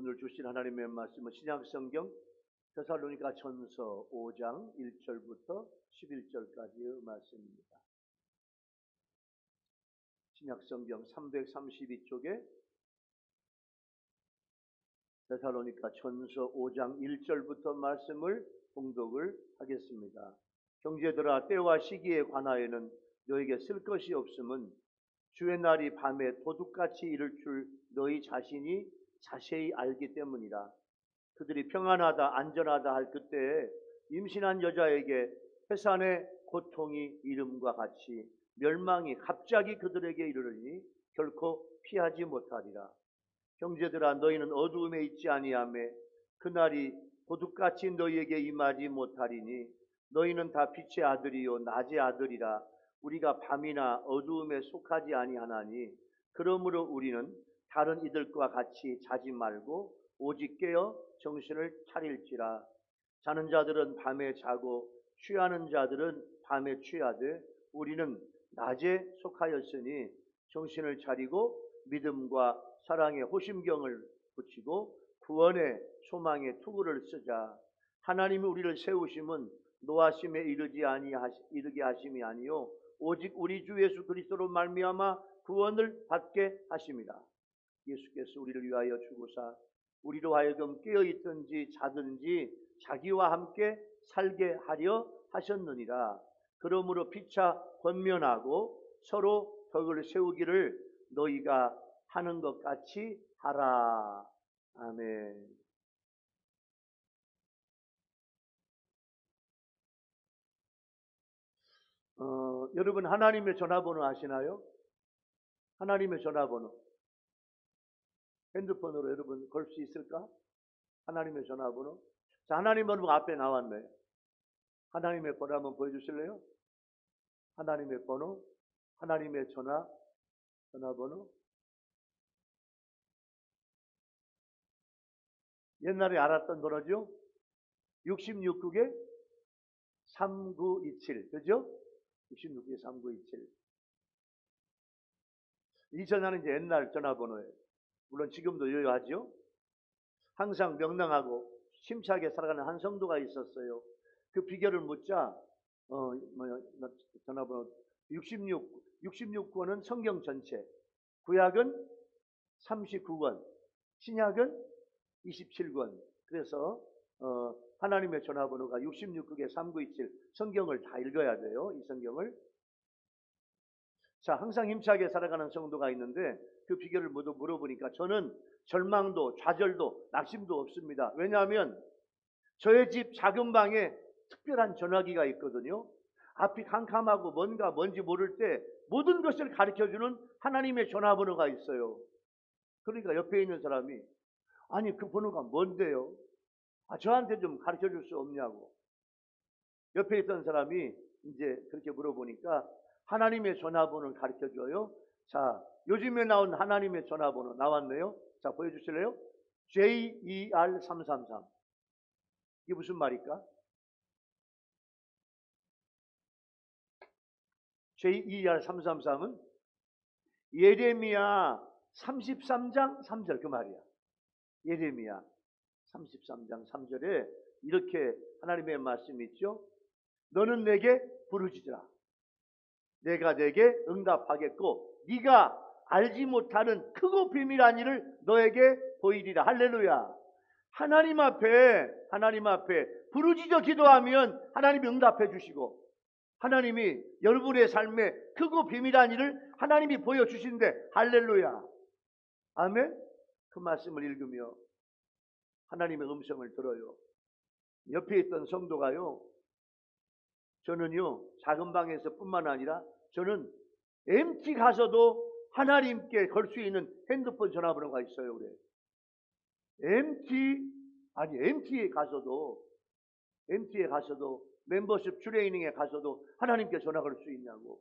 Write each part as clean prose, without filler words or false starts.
오늘 주신 하나님의 말씀은 신약성경 데살로니가 전서 5장 1절부터 11절까지의 말씀입니다. 신약성경 332쪽에 데살로니가 전서 5장 1절부터 말씀을 봉독을 하겠습니다. 형제들아, 때와 시기에 관하여는 너에게 쓸 것이 없음은 주의 날이 밤에 도둑같이 이를 줄 너희 자신이 자세히 알기 때문이라. 그들이 평안하다 안전하다 할 그때에 임신한 여자에게 해산의 고통이 이름과 같이 멸망이 갑자기 그들에게 이르르니 결코 피하지 못하리라. 형제들아, 너희는 어두움에 있지 아니하매 그날이 도둑같이 너희에게 임하지 못하리니 너희는 다 빛의 아들이요 낮의 아들이라. 우리가 밤이나 어두움에 속하지 아니하나니 그러므로 우리는 다른 이들과 같이 자지 말고 오직 깨어 정신을 차릴지라. 자는 자들은 밤에 자고 취하는 자들은 밤에 취하되 우리는 낮에 속하였으니 정신을 차리고 믿음과 사랑의 호심경을 붙이고 구원의 소망의 투구를 쓰자. 하나님이 우리를 세우심은 노하심에 이르게 하심이 아니요 오직 우리 주 예수 그리스도로 말미암아 구원을 받게 하심이라. 예수께서 우리를 위하여 죽으사 우리로 하여금 깨어있든지 자든지 자기와 함께 살게 하려 하셨느니라. 그러므로 피차 권면하고 서로 덕을 세우기를 너희가 하는 것 같이 하라. 아멘. 여러분 하나님의 전화번호 아시나요? 하나님의 전화번호. 핸드폰으로 여러분 걸 수 있을까? 하나님의 전화번호. 자, 하나님 번호가 앞에 나왔네요. 하나님의 번호 한번 보여주실래요? 하나님의 번호, 하나님의 전화번호. 옛날에 알았던 번호죠? 66국에 3927. 그죠? 66국에 3927. 이 전화는 이제 옛날 전화번호예요. 물론 지금도 유효하죠? 항상 명랑하고 심차게 살아가는 한 성도가 있었어요. 그 비결을 묻자, 전화번호 66권은 성경 전체, 구약은 39권, 신약은 27권. 그래서 하나님의 전화번호가 66국에 3927. 성경을 다 읽어야 돼요. 이 성경을. 자, 항상 힘차게 살아가는 성도가 있는데 그 비결을 모두 물어보니까 저는 절망도 좌절도 낙심도 없습니다. 왜냐하면 저의 집 작은 방에 특별한 전화기가 있거든요. 앞이 캄캄하고 뭔지 모를 때 모든 것을 가르쳐주는 하나님의 전화번호가 있어요. 그러니까 옆에 있는 사람이 아니 그 번호가 뭔데요? 저한테 좀 가르쳐줄 수 없냐고. 옆에 있던 사람이 이제 그렇게 물어보니까 하나님의 전화번호를 가르쳐줘요. 자, 요즘에 나온 하나님의 전화번호 나왔네요. 자, 보여주실래요? JER333. 이게 무슨 말일까? JER333은 예레미야 33장 3절 그 말이야. 예레미야 33장 3절에 이렇게 하나님의 말씀이 있죠. 너는 내게 부르짖으라. 내가 내게 응답하겠고 네가 알지 못하는 크고 비밀한 일을 너에게 보이리라. 할렐루야. 하나님 앞에 부르짖어 기도하면 하나님이 응답해 주시고 하나님이 여러분의 삶에 크고 비밀한 일을 하나님이 보여주신대. 할렐루야. 아멘. 그 말씀을 읽으며 하나님의 음성을 들어요. 옆에 있던 성도가요, 저는요 작은 방에서 뿐만 아니라 저는 MT 가서도 하나님께 걸 수 있는 핸드폰 전화번호가 있어요. 그래. MT에 가서도 멤버십 트레이닝에 가서도 하나님께 전화 걸 수 있냐고.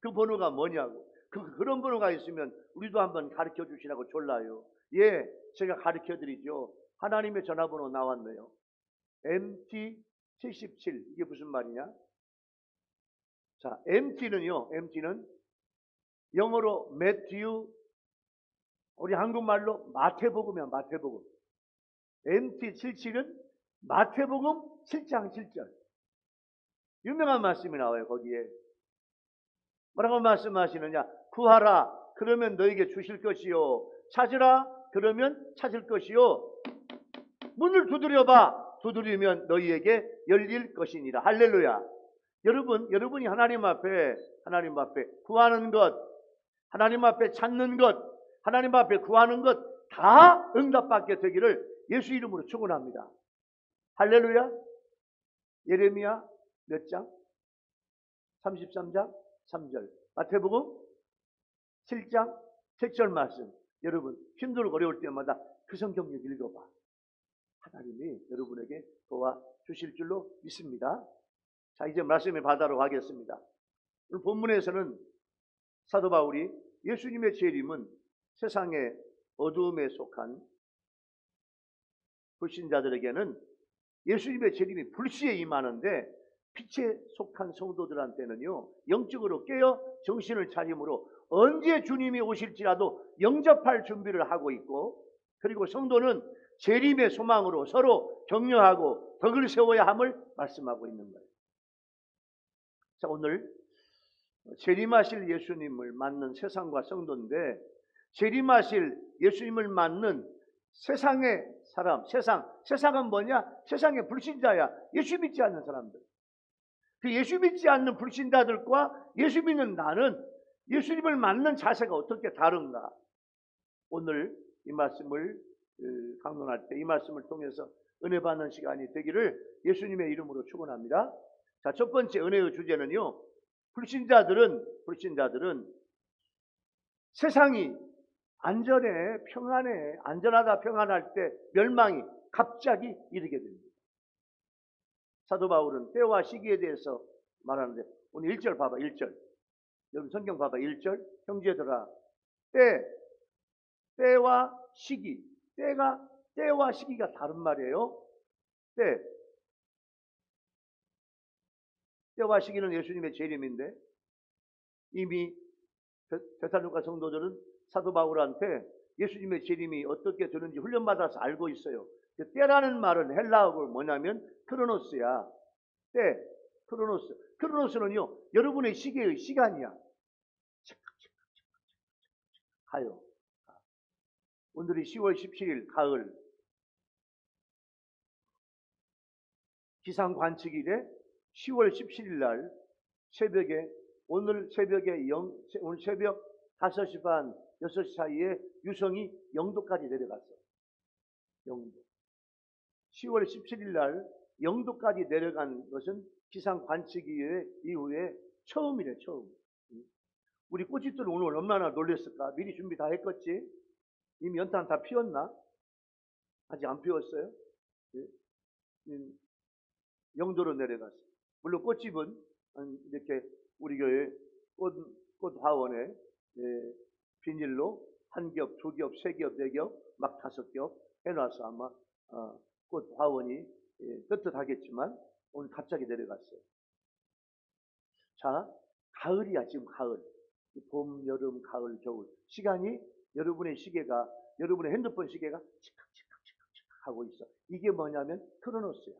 그 번호가 뭐냐고. 그런 번호가 있으면 우리도 한번 가르쳐 주시라고 졸라요. 예, 제가 가르쳐 드리죠. 하나님의 전화번호 나왔네요. MT77. 이게 무슨 말이냐? 자, MT는 영어로 매튜 우리 한국말로 마태복음이야, 마태복음. MT77은 마태복음 7장 7절. 유명한 말씀이 나와요, 거기에. 뭐라고 말씀하시느냐? 구하라, 그러면 너에게 주실 것이요. 찾으라, 그러면 찾을 것이요. 문을 두드려봐, 두드리면 너희에게 열릴 것이니라. 할렐루야. 여러분이 하나님 앞에 구하는 것, 하나님 앞에 찾는 것, 하나님 앞에 구하는 것 다 응답받게 되기를 예수 이름으로 축원합니다. 할렐루야. 예레미야 몇 장? 33장 3절. 마태복음 7장 7절 말씀. 여러분 힘들고 어려울 때마다 그 성경 읽어봐. 하나님이 여러분에게 도와주실 줄로 믿습니다. 자, 이제 말씀을 받아러 가겠습니다. 오늘 본문에서는 사도 바울이 예수님의 재림은 세상의 어두움에 속한 불신자들에게는 예수님의 재림이 불시에 임하는데, 빛에 속한 성도들한테는요 영적으로 깨어 정신을 차림으로 언제 주님이 오실지라도 영접할 준비를 하고 있고, 그리고 성도는 재림의 소망으로 서로 격려하고 덕을 세워야 함을 말씀하고 있는 거예요. 자, 오늘 재림하실 예수님을 맞는 세상과 성도인데, 재림하실 예수님을 맞는 세상의 사람, 세상은 뭐냐? 세상의 불신자야. 예수 믿지 않는 사람들. 그 예수 믿지 않는 불신자들과 예수 믿는 나는 예수님을 맞는 자세가 어떻게 다른가? 오늘 이 말씀을 강론할 때 이 말씀을 통해서 은혜 받는 시간이 되기를 예수님의 이름으로 축원합니다. 자, 첫 번째 은혜의 주제는요, 불신자들은 세상이 안전해, 평안해, 안전하다 평안할 때 멸망이 갑자기 이르게 됩니다. 사도 바울은 때와 시기에 대해서 말하는데, 오늘 1절 봐봐. 1절. 여러분 성경 봐봐. 1절. 형제들아, 때와 시기. 때와 시기가 다른 말이에요. 때와 시기는 예수님의 재림인데, 이미 데살로니가 성도들은 사도 바울한테 예수님의 재림이 어떻게 되는지 훈련받아서 알고 있어요. 때라는 말은 헬라어가 뭐냐면 크로노스야. 때, 크로노스. 크로노스는요, 여러분의 시계의 시간이야. 가요. 오늘이 10월 17일 가을. 기상 관측일에 10월 17일 날 새벽에, 오늘 새벽 5시 반, 6시 사이에 유성이 영도까지 내려갔어. 영도. 10월 17일 날 영도까지 내려간 것은 기상 관측 이후에 처음이래, 처음. 우리 꽃집들 오늘 얼마나 놀랬을까? 미리 준비 다 했겠지? 이미 연탄 다 피웠나? 아직 안 피웠어요? 영도로 내려갔어. 물론 꽃집은 이렇게 우리 교회 꽃 화원에 비닐로 1겹, 2겹, 3겹, 4겹, 막 5겹 해놔서 아마 꽃 화원이 떳떳하겠지만 오늘 갑자기 내려갔어요. 자, 가을이야. 지금 가을. 봄, 여름, 가을, 겨울. 시간이 여러분의 핸드폰 시계가 치칵 하고 있어. 이게 뭐냐면 크로노스야.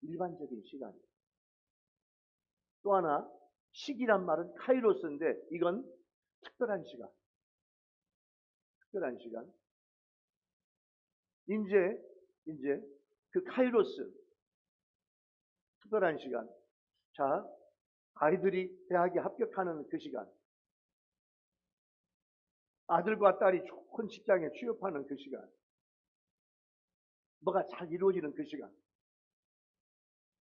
일반적인 시간이야. 또 하나, 시기란 말은 카이로스인데 이건 특별한 시간. 특별한 시간. 이제 그 카이로스, 특별한 시간. 자, 아이들이 대학에 합격하는 그 시간. 아들과 딸이 좋은 직장에 취업하는 그 시간. 뭐가 잘 이루어지는 그 시간.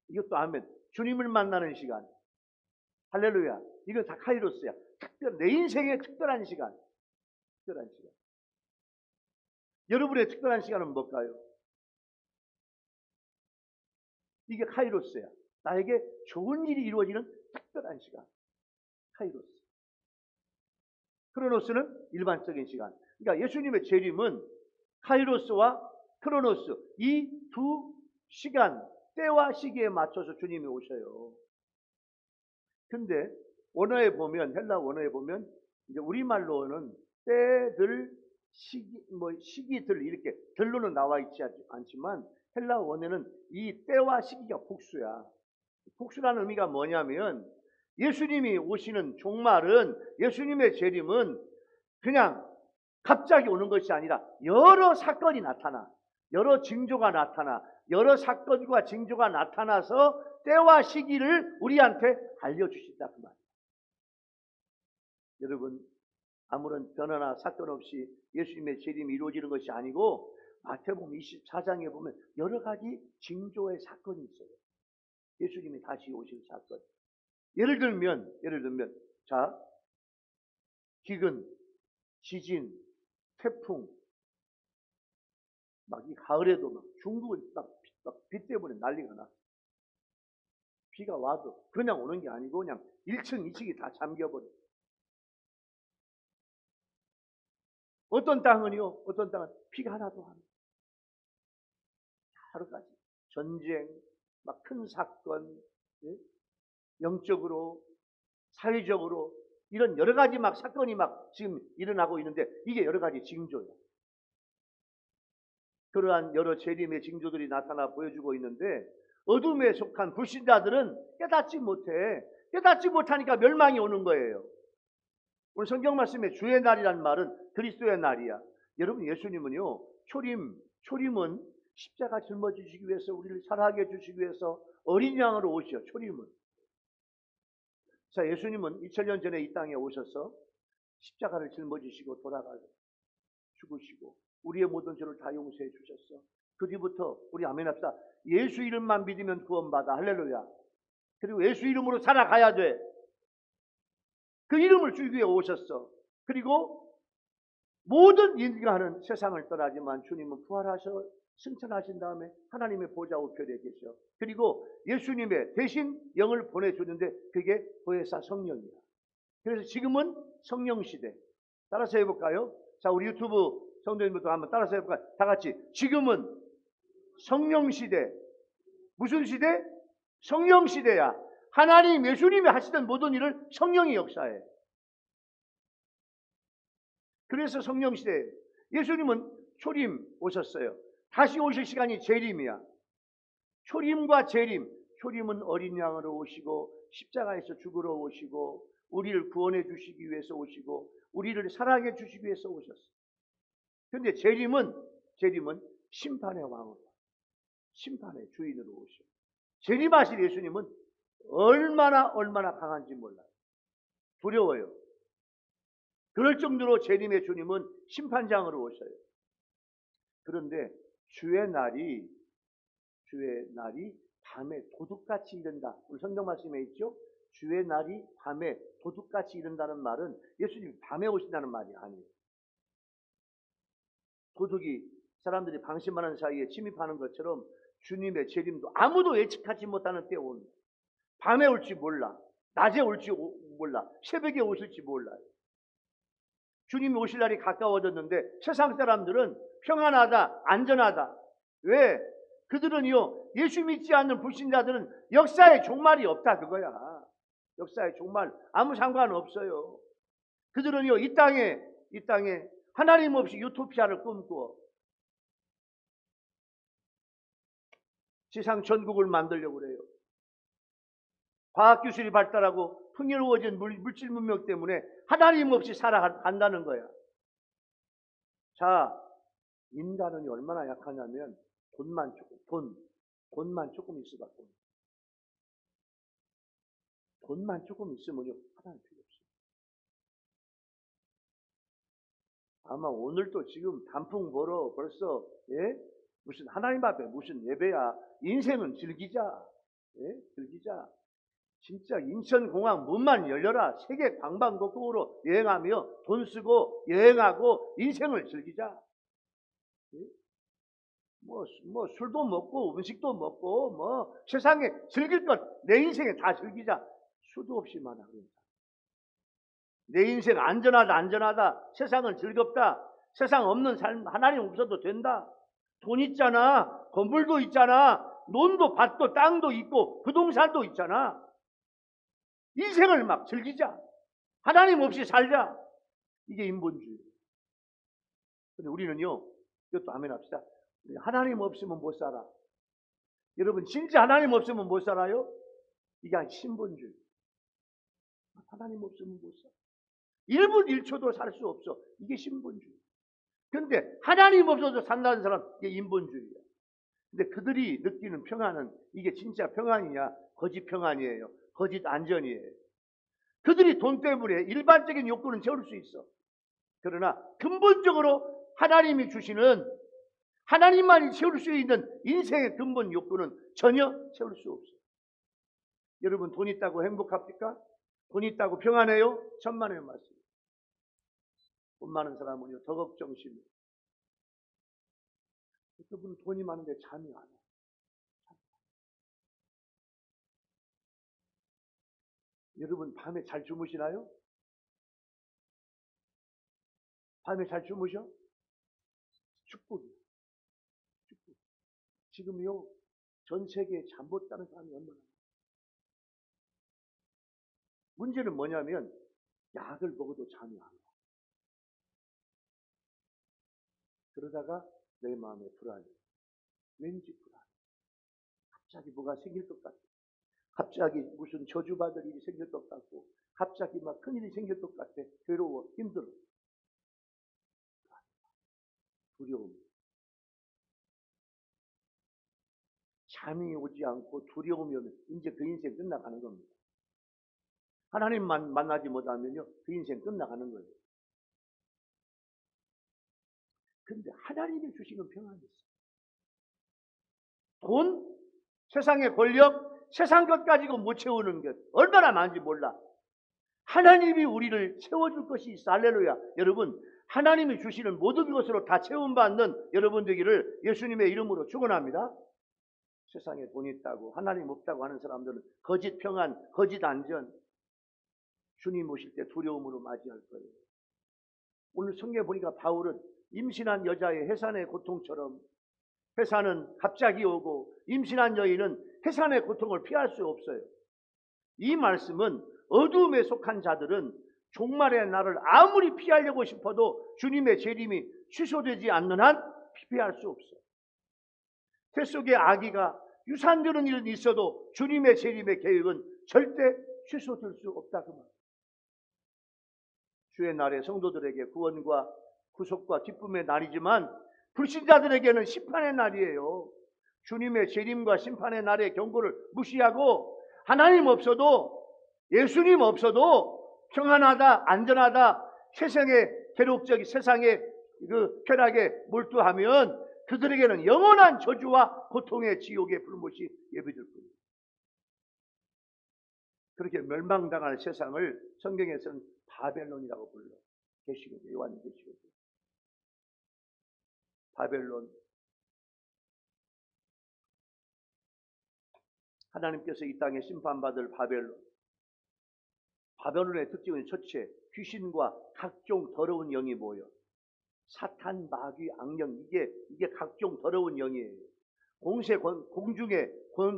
이것도 아멘. 주님을 만나는 시간. 할렐루야. 이건 다 카이로스야. 내 인생의 특별한 시간. 특별한 시간. 여러분의 특별한 시간은 뭘까요? 이게 카이로스야. 나에게 좋은 일이 이루어지는 특별한 시간. 카이로스. 크로노스는 일반적인 시간. 그러니까 예수님의 재림은 카이로스와 크로노스, 이 두 시간, 때와 시기에 맞춰서 주님이 오셔요. 근데 원어에 보면, 헬라 원어에 보면 이제 우리말로는 때들, 시기들 이렇게 들로는 나와 있지 않지만 헬라 원어는 이 때와 시기가 복수야. 복수라는 의미가 뭐냐면 예수님이 오시는 종말은, 예수님의 재림은 그냥 갑자기 오는 것이 아니라 여러 사건이 나타나, 여러 징조가 나타나, 여러 사건과 징조가 나타나서 때와 시기를 우리한테 알려주신다 그 말이에요. 여러분, 아무런 변화나 사건 없이 예수님의 재림이 이루어지는 것이 아니고 마태복음 24장에 보면 여러 가지 징조의 사건이 있어요. 예수님이 다시 오실 사건. 예를 들면 자, 기근, 지진, 태풍, 막 이 가을에도 막 중국은 막 비 때문에 난리가 나. 비가 와도 그냥 오는 게 아니고 그냥 1층, 2층이 다 잠겨버려. 어떤 땅은요, 어떤 땅은 비가 하나도 안 와. 여러 가지 전쟁, 막 큰 사건, 예? 영적으로, 사회적으로 이런 여러 가지 막 사건이 막 지금 일어나고 있는데 이게 여러 가지 징조예요. 그러한 여러 재림의 징조들이 나타나 보여주고 있는데 어둠에 속한 불신자들은 깨닫지 못해. 깨닫지 못하니까 멸망이 오는 거예요. 오늘 성경 말씀에 주의 날이란 말은 그리스도의 날이야. 여러분, 예수님은요, 초림은 십자가 짊어지시기 위해서 우리를 살아가게 해주시기 위해서 어린 양으로 오시죠. 초림은. 자, 예수님은 2000년 전에 이 땅에 오셔서 십자가를 짊어지시고 돌아가서 죽으시고 우리의 모든 죄를 다 용서해 주셨어. 그 뒤부터 우리 아멘 합시다. 예수 이름만 믿으면 구원받아. 할렐루야. 그리고 예수 이름으로 살아가야 돼. 그 이름을 주기 위해 오셨어. 그리고 모든 인간은 세상을 떠나지만 주님은 부활하셔 승천하신 다음에 하나님의 보좌 우편에 계셔. 그리고 예수님의 대신 영을 보내주는데 그게 보혜사 성령이야. 그래서 지금은 성령 시대. 따라서 해볼까요? 자, 우리 유튜브 성도님들도 한번 따라서 해볼까요? 다 같이. 지금은 성령 시대. 무슨 시대? 성령 시대야. 하나님, 예수님이 하시던 모든 일을 성령이 역사해. 그래서 성령 시대. 예수님은 초림 오셨어요. 다시 오실 시간이 재림이야. 초림과 재림. 초림은 어린 양으로 오시고 십자가에서 죽으러 오시고 우리를 구원해 주시기 위해서 오시고 우리를 사랑해 주시기 위해서 오셨어요. 그런데 재림은 심판의 왕으로, 심판의 주인으로 오셔. 재림하실 예수님은 얼마나 강한지 몰라요. 두려워요. 그럴 정도로 재림의 주님은 심판장으로 오셔요. 그런데 주의 날이 밤에 도둑같이 이른다. 우리 성경 말씀에 있죠? 주의 날이 밤에 도둑같이 이른다는 말은 예수님이 밤에 오신다는 말이 아니에요. 도둑이 사람들이 방심하는 사이에 침입하는 것처럼 주님의 재림도 아무도 예측하지 못하는 때에 옵니다. 밤에 올지 몰라. 낮에 올지 몰라. 새벽에 오실지 몰라요. 주님이 오실 날이 가까워졌는데 세상 사람들은 평안하다, 안전하다. 왜? 그들은요, 예수 믿지 않는 불신자들은 역사의 종말이 없다 그거야. 역사의 종말 아무 상관없어요. 그들은요, 이 땅에 하나님 없이 유토피아를 꿈꾸어 지상 전국을 만들려고 그래요. 과학기술이 발달하고 풍요로워진 물질 문명 때문에 하나님 없이 살아간다는 거야. 자, 인간은 얼마나 약하냐면 돈만 조금 있어갖고 돈만 조금 있으면요 하나님 필요 없어요. 아마 오늘도 지금 단풍 보러 벌써 무슨 하나님 앞에 무슨 예배야. 인생은 즐기자. 즐기자. 진짜 인천공항 문만 열려라. 세계 관광국으로 여행하며 돈 쓰고 여행하고 인생을 즐기자. 뭐 술도 먹고 음식도 먹고 뭐 세상에 즐길 것 내 인생에 다 즐기자. 수도 없이 많아. 내 인생 안전하다. 세상은 즐겁다. 세상 없는 삶 하나님 없어도 된다. 돈 있잖아. 건물도 있잖아. 논도 밭도 땅도 있고 부동산도 있잖아. 인생을 막 즐기자. 하나님 없이 살자. 이게 인본주의. 근데 우리는요, 이것도 아멘 합시다. 하나님 없으면 못 살아. 여러분, 진짜 하나님 없으면 못 살아요? 이게 신본주의. 하나님 없으면 못 살아. 1분 1초도 살 수 없어. 이게 신본주의. 근데 하나님 없어도 산다는 사람, 이게 인본주의야. 근데 그들이 느끼는 평안은 이게 진짜 평안이냐? 거짓 평안이에요. 거짓 안전이에요. 그들이 돈 때문에 일반적인 욕구는 채울 수 있어. 그러나 근본적으로 하나님이 주시는, 하나님만이 채울 수 있는 인생의 근본 욕구는 전혀 채울 수 없어요. 여러분, 돈 있다고 행복합니까? 돈 있다고 평안해요? 천만의 말씀. 돈 많은 사람은요, 더 걱정심이. 그분 돈이 많은데 잠이 안 와. 여러분, 밤에 잘 주무시나요? 밤에 잘 주무셔? 축복이에요. 축복. 지금요, 전 세계에 잠 못 자는 사람이 얼마나. 문제는 뭐냐면, 약을 먹어도 잠이 안 와. 그러다가 내 마음에 불안해. 왠지 불안해. 갑자기 뭐가 생길 것 같아. 갑자기 무슨 저주받을 일이 생길 것 같고, 갑자기 막 큰일이 생길 것 같아. 괴로워, 힘들어. 두려움. 잠이 오지 않고 두려움이 오면 이제 그 인생 끝나가는 겁니다. 하나님만 만나지 못하면요, 그 인생 끝나가는 거예요. 근데 하나님이 주시는 평안이 있어요. 돈, 세상의 권력, 세상 것 가지고 못 채우는 것 얼마나 많은지 몰라. 하나님이 우리를 채워줄 것이 있어. 할렐루야. 여러분, 하나님이 주시는 모든 것으로 다 채움받는 여러분 되기를 예수님의 이름으로 축원합니다. 세상에 돈 있다고 하나님 없다고 하는 사람들은 거짓 평안, 거짓 안전, 주님 오실 때 두려움으로 맞이할 거예요. 오늘 성경에 보니까 바울은 임신한 여자의 해산의 고통처럼, 해산은 갑자기 오고 임신한 여인은 해산의 고통을 피할 수 없어요. 이 말씀은 어두움에 속한 자들은 종말의 날을 아무리 피하려고 싶어도 주님의 재림이 취소되지 않는 한 피할 수 없어요. 태 속에 아기가 유산되는 일은 있어도 주님의 재림의 계획은 절대 취소될 수 없다 그 말. 주의 날에 성도들에게 구원과 구속과 기쁨의 날이지만 불신자들에게는 심판의 날이에요. 주님의 재림과 심판의 날의 경고를 무시하고 하나님 없어도, 예수님 없어도 평안하다, 안전하다, 세상의 괴롭적인 세상의 그 쾌락에 몰두하면 그들에게는 영원한 저주와 고통의 지옥의 불못이 예비될 뿐입니다. 그렇게 멸망당할 세상을 성경에서는 바벨론이라고 불러. 계시록에, 요한 계시록에. 바벨론. 하나님께서 이 땅에 심판받을 바벨론. 바벨론의 특징은 첫째, 귀신과 각종 더러운 영이 모여. 사탄, 마귀, 악령, 이게 각종 더러운 영이에요. 공중에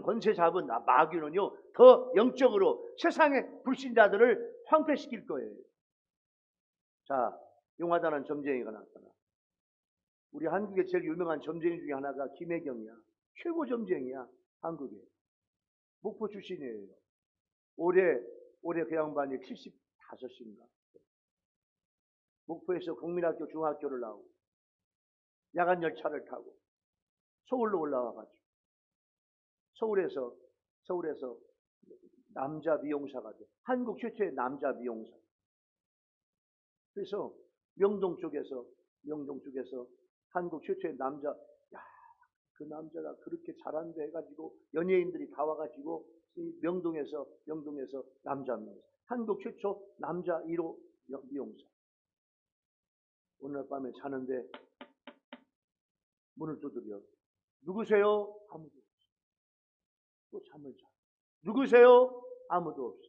권세 잡은 마귀는요, 더 영적으로 세상의 불신자들을 황폐시킬 거예요. 자, 용하다는 점쟁이가 나타나. 우리 한국의 제일 유명한 점쟁이 중에 하나가 김혜경이야. 최고 점쟁이야, 한국에. 목포 출신이에요. 올해 그 양반이 75인가. 목포에서 국민학교 중학교를 나오고 야간 열차를 타고 서울로 올라와가지고 서울에서 남자 미용사가 돼. 한국 최초의 남자 미용사. 그래서 명동 쪽에서 한국 최초의 남자, 그 남자가 그렇게 잘한다 해가지고 연예인들이 다 와가지고 명동에서 남자 미용사. 한국 최초 남자 1호 미용사. 오늘 밤에 자는데 문을 두드려. 누구세요? 아무도 없어. 또 잠을 자. 누구세요? 아무도 없어.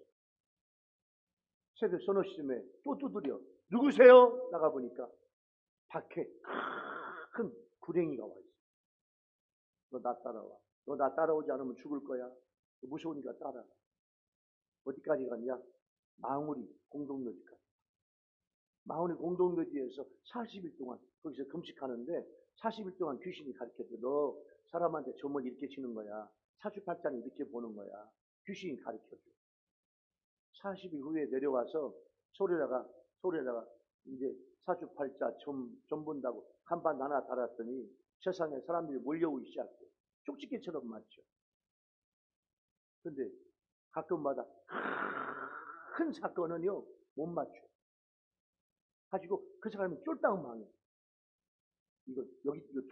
새벽 서너 시쯤에 또 두드려. 누구세요? 나가보니까 밖에 큰 구랭이가 와 있어. 너 나 따라와. 너 나 따라오지 않으면 죽을 거야. 무서우니까 따라가. 어디까지 갔냐? 망우리 공동묘지까지. 마흔의 공동묘지에서 40일 동안 거기서 금식하는데 40일 동안 귀신이 가르쳐줘. 너 사람한테 점을 이렇게 치는 거야. 사주팔자는 이렇게 보는 거야. 귀신이 가르쳐줘. 40일 후에 내려와서 소리에다가 이제 사주팔자 점 본다고 간판 하나 달았더니 세상에 사람들이 몰려오기 시작해. 쪽집게처럼 맞죠. 근데 가끔마다 큰 사건은요 못 맞춰. 가지고 그 사람이 쫄딱 망해. 이거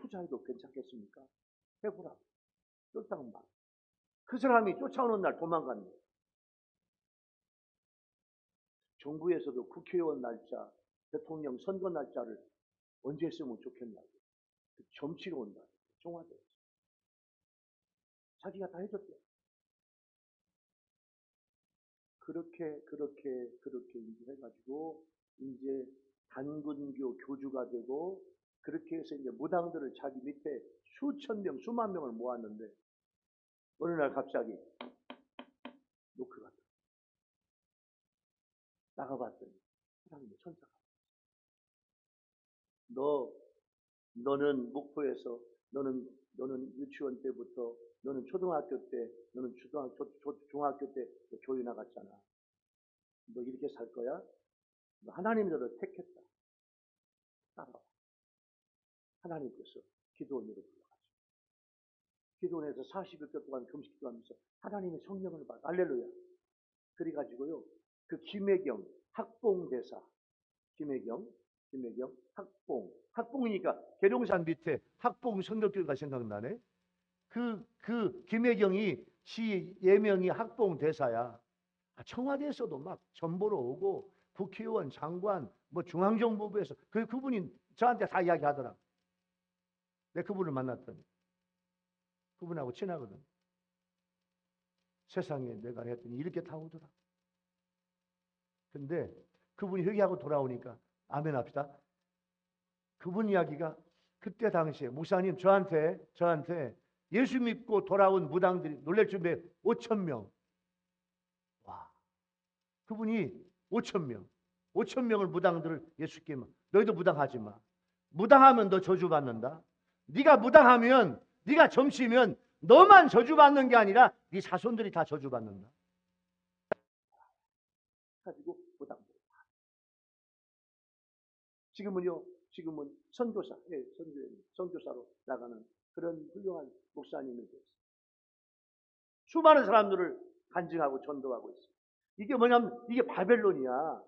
투자해도 괜찮겠습니까? 해보라. 쫄딱 망해. 그 사람이 쫓아오는 날 도망간다. 정부에서도 국회의원 날짜, 대통령 선거 날짜를 언제 쓰면 좋겠냐고. 점치러 온다. 청와대에서. 자기가 다 해줬대. 그렇게 이제 해가지고 이제 단군교 교주가 되고 그렇게 해서 이제 무당들을 자기 밑에 수천 명, 수만 명을 모았는데 어느 날 갑자기 노크가 나가봤더니 하나님의 천사가 너는 목포에서 너는 유치원 때부터 너는 초등학교 때 너는 중학교 때 교회 나갔잖아. 너 이렇게 살 거야? 너 하나님이 너를 택했다. 따라와. 하나님께서 기도원으로 불러가지고 기도원에서 40여 동안 금식 기도하면서 하나님의 성령을 받아. 할렐루야. 그래가지고요 그 김혜경 학봉대사 김혜경 학봉이니까 계룡산 밑에 학봉 성덕교가 생각나네. 그 김혜경이 시 예명이 학봉대사야. 청와대에서도 막 전보러 오고 국회의원 장관 뭐 중앙정보부에서 그분이 저한테 다 이야기하더라. 내가 그분을 만났더니 그분하고 친하거든. 세상에 내가 했더니 이렇게 다 오더라. 근데 그분이 회개하고 돌아오니까 아멘 합시다. 그분 이야기가 그때 당시에 목사님 저한테 예수 믿고 돌아온 무당들이 놀랄 준비에 5,000명. 와. 그분이 5,000명을 무당들을 예수께 너희도 무당하지 마. 무당하면 너 저주받는다. 네가 무당하면 네가 점치면 너만 저주받는 게 아니라 네 자손들이 다 저주받는다. 가지고 무당들. 지금은 선교사, 선교사로 나가는 그런 훌륭한 목사님이 됐어요. 수많은 사람들을 간증하고 전도하고 있어요. 이게 뭐냐면 이게 바벨론이야.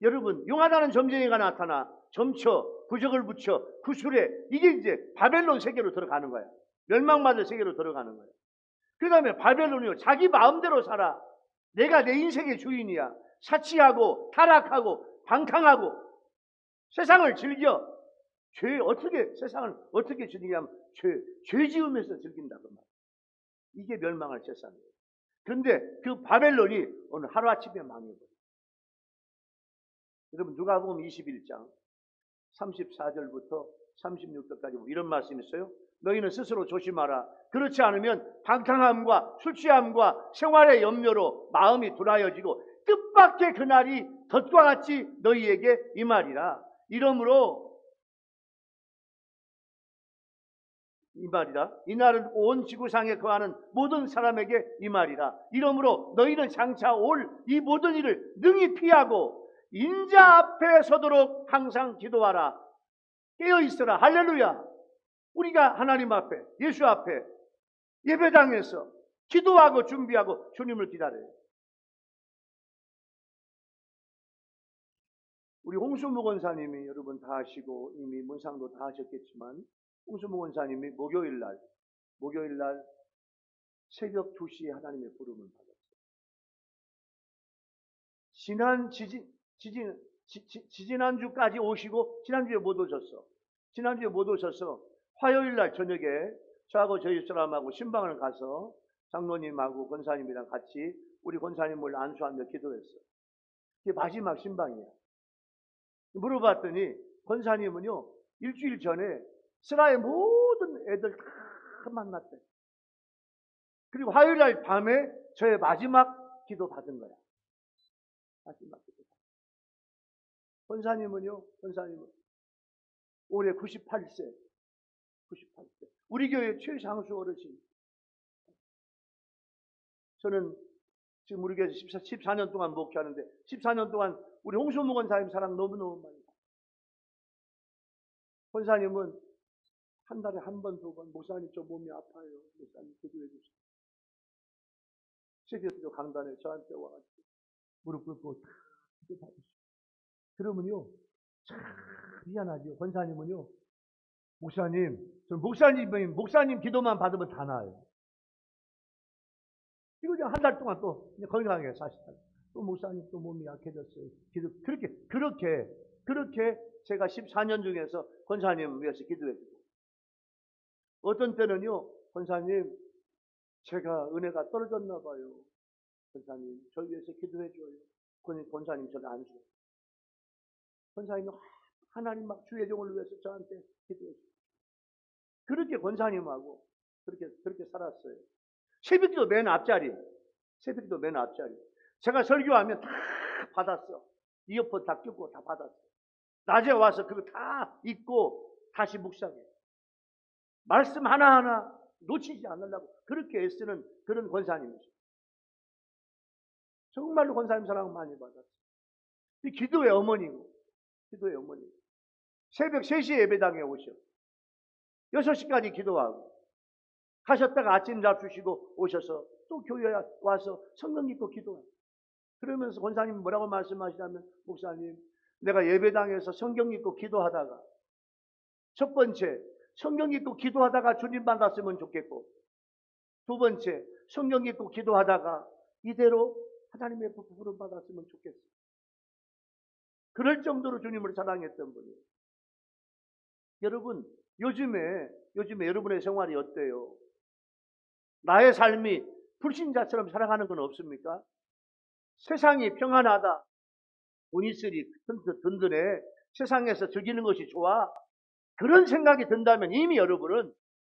여러분 용하다는 점쟁이가 나타나 점쳐 부적을 붙여 구술해 이게 이제 바벨론 세계로 들어가는 거야. 멸망받을 세계로 들어가는 거야. 그 다음에 바벨론이요 자기 마음대로 살아. 내가 내 인생의 주인이야. 사치하고 타락하고 방탕하고 세상을 즐겨. 세상을 어떻게 즐기냐면 죄 지으면서 즐긴다 그 말. 이게 멸망할 세상이에요. 그런데 그 바벨론이 오늘 하루아침에 망해버려. 여러분 누가복음 21장 34절부터 36절까지 이런 말씀이 있어요. 너희는 스스로 조심하라. 그렇지 않으면 방탕함과 술 취함과 생활의 염려로 마음이 둔하여지고 뜻밖의 그날이 덫과 같이 너희에게 임하리라. 이날은 온 지구상에 거하는 모든 사람에게 임하리라. 이러므로 너희는 장차 올 이 모든 일을 능히 피하고 인자 앞에 서도록 항상 기도하라. 깨어있으라. 할렐루야. 우리가 하나님 앞에 예수 앞에 예배당에서 기도하고 준비하고 주님을 기다려요. 우리 홍수무 권사님이 여러분 다 아시고 이미 문상도 다 하셨겠지만 홍수무 권사님이 목요일 날 새벽 2시에 하나님의 부름을 받았어요. 지지난주까지 오시고 지난주에 못 오셔서 화요일 날 저녁에 저하고 저희 사람하고 신방을 가서 장로님하고 권사님이랑 같이 우리 권사님을 안수하며 기도했어요. 이게 마지막 신방이야. 물어봤더니 권사님은요 일주일 전에 스라의 모든 애들 다 만났대. 그리고 화요일 날 밤에 저의 마지막 기도 받은 거야. 마지막 기도. 권사님은 올해 98세. 우리 교회 최장수 어르신. 저는 지금 우리 교회에서 14년 동안 목회하는데 14년 동안 우리 홍수무 권사님 사랑 너무너무 많이 받았어요. 권사님은 한 달에 한 번, 두 번, 목사님 저 몸이 아파요. 목사님 기도해 주세요. 세계에서 강단에 저한테 와가지고 무릎 꿇고 다 기도받으시고. 그러면요, 참 미안하죠. 권사님은요, 목사님 기도만 받으면 다 나아요. 이거 그냥 한 달 동안 또 건강하게 사시다가 또 목사님 또 몸이 약해졌어요. 그렇게 제가 14년 중에서 권사님 위해서 기도해주고, 어떤 때는요, 권사님 제가 은혜가 떨어졌나 봐요. 권사님 저 위해서 기도해줘요. 권사님 저를 안 줘요. 권사님은 하나님 막 주의 종을 위해서 저한테 기도해줘요. 그렇게 권사님하고 그렇게 살았어요. 새벽기도 맨 앞자리. 제가 설교하면 다 받았어. 이어폰 다 끼고 다 받았어. 낮에 와서 그거 다 읽고 다시 묵상해. 말씀 하나하나 놓치지 않으려고 그렇게 애쓰는 그런 권사님이죠. 정말로 권사님 사랑 많이 받았어요. 이 기도의 어머니고. 새벽 3시에 예배당에 오셔. 6시까지 기도하고 가셨다가 아침 잡수시고 오셔서 또 교회에 와서 성경 읽고 기도해요. 그러면서 권사님 뭐라고 말씀하시냐면, 목사님 내가 예배당에서 성경 읽고 기도하다가, 첫 번째 성경 읽고 기도하다가 주님 만났으면 좋겠고, 두 번째 성경 읽고 기도하다가 이대로 하나님의 부름 받았으면 좋겠어요. 그럴 정도로 주님을 사랑했던 분이에요. 여러분, 요즘에 여러분의 생활이 어때요? 나의 삶이 불신자처럼 살아가는 건 없습니까? 세상이 평안하다, 돈이쓰리 든든해, 세상에서 즐기는 것이 좋아, 그런 생각이 든다면 이미 여러분은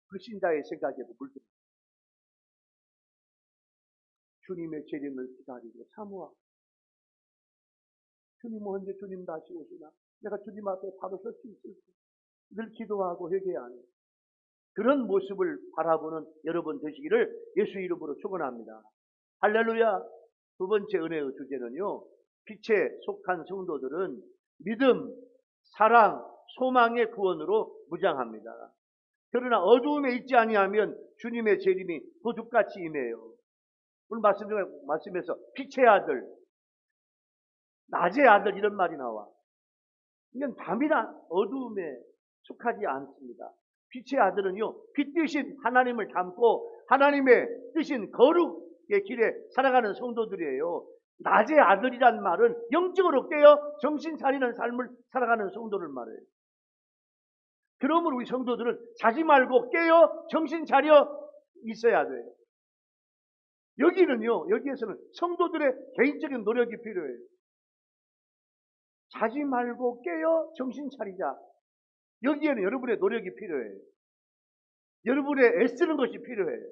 불신자의 생각에도 물들어. 주님의 재림을 기다리고 사모하고, 주님 언제 주님 다시 오시나, 내가 주님 앞에 바로 설 수 있을까, 늘 기도하고 회개하는 그런 모습을 바라보는 여러분 되시기를 예수 이름으로 축원합니다. 할렐루야. 두 번째 은혜의 주제는요, 빛에 속한 성도들은 믿음, 사랑, 소망의 구원으로 무장합니다. 그러나 어두움에 있지 아니하면 주님의 재림이 도둑같이 임해요. 오늘 말씀에서 빛의 아들, 낮의 아들 이런 말이 나와. 이건 밤이나 어두움에 속하지 않습니다. 빛의 아들은요, 빛 대신 하나님을 닮고 하나님의 뜻인 거룩의 길에 살아가는 성도들이에요. 낮의 아들이란 말은 영적으로 깨어 정신 차리는 삶을 살아가는 성도를 말해요. 그러므로 우리 성도들은 자지 말고 깨어 정신 차려 있어야 돼요. 여기에서는 성도들의 개인적인 노력이 필요해요. 자지 말고 깨어 정신 차리자. 여기에는 여러분의 노력이 필요해요. 여러분의 애쓰는 것이 필요해요.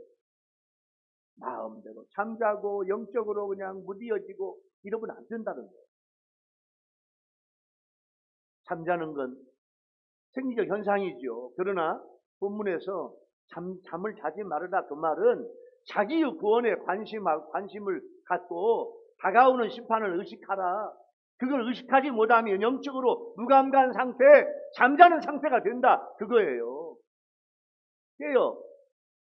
마음대로 잠자고 영적으로 그냥 무디어지고 이러면 안 된다는 거예요. 잠자는 건 생리적 현상이죠. 그러나 본문에서 잠을 자지 말으라, 그 말은 자기의 구원에 관심을 갖고 다가오는 심판을 의식하라. 그걸 의식하지 못하면 영적으로 무감각한 상태, 잠자는 상태가 된다, 그거예요. 깨요.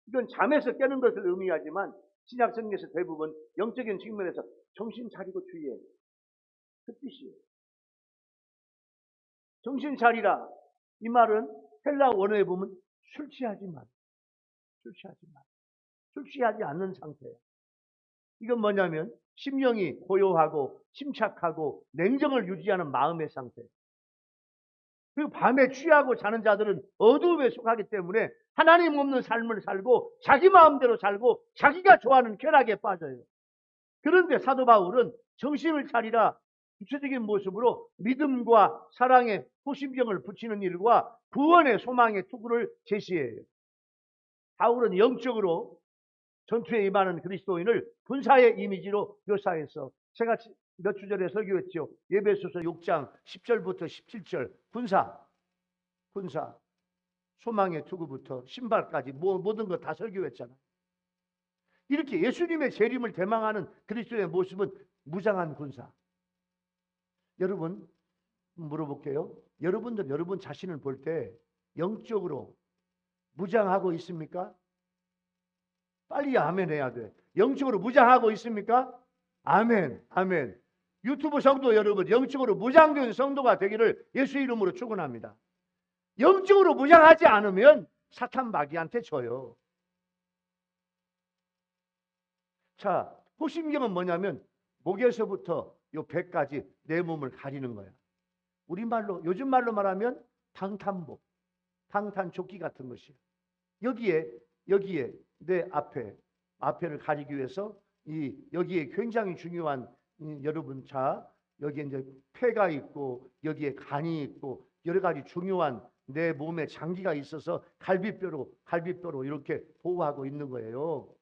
이건 잠에서 깨는 것을 의미하지만 신약 성경에서 대부분 영적인 측면에서 정신 차리고 주의해요. 그 뜻이에요. 정신 차리라. 이 말은 헬라 원어에 보면 술 취하지 않는 상태예요. 이건 뭐냐면 심령이 고요하고 침착하고 냉정을 유지하는 마음의 상태. 그리고 밤에 취하고 자는 자들은 어두움에 속하기 때문에 하나님 없는 삶을 살고 자기 마음대로 살고 자기가 좋아하는 쾌락에 빠져요. 그런데 사도 바울은 정신을 차리라, 구체적인 모습으로 믿음과 사랑의 호심경을 붙이는 일과 구원의 소망의 투구를 제시해요. 바울은 영적으로 전투에 임하는 그리스도인을 군사의 이미지로 묘사해서 제가 몇 주 전에 설교했죠. 에베소서 6장 10절부터 17절 군사 소망의 투구부터 신발까지 모든 거 다 설교했잖아. 이렇게 예수님의 재림을 대망하는 그리스도의 모습은 무장한 군사. 여러분 물어볼게요. 여러분들 여러분 자신을 볼 때 영적으로 무장하고 있습니까? 빨리 아멘 해야 돼. 영적으로 무장하고 있습니까? 아멘, 아멘. 유튜브 성도 여러분, 영적으로 무장된 성도가 되기를 예수 이름으로 축원합니다. 영적으로 무장하지 않으면 사탄 마귀한테 져요. 자, 호심경은 뭐냐면 목에서부터 요 배까지 내 몸을 가리는 거야. 우리말로, 요즘 말로 말하면 방탄복, 방탄조끼 같은 것이야. 여기에 내 앞에를 가리기 위해서 여기에 굉장히 중요한 여러분, 자, 여기에 이제 폐가 있고 여기에 간이 있고 여러 가지 중요한 내 몸에 장기가 있어서 갈비뼈로 이렇게 보호하고 있는 거예요.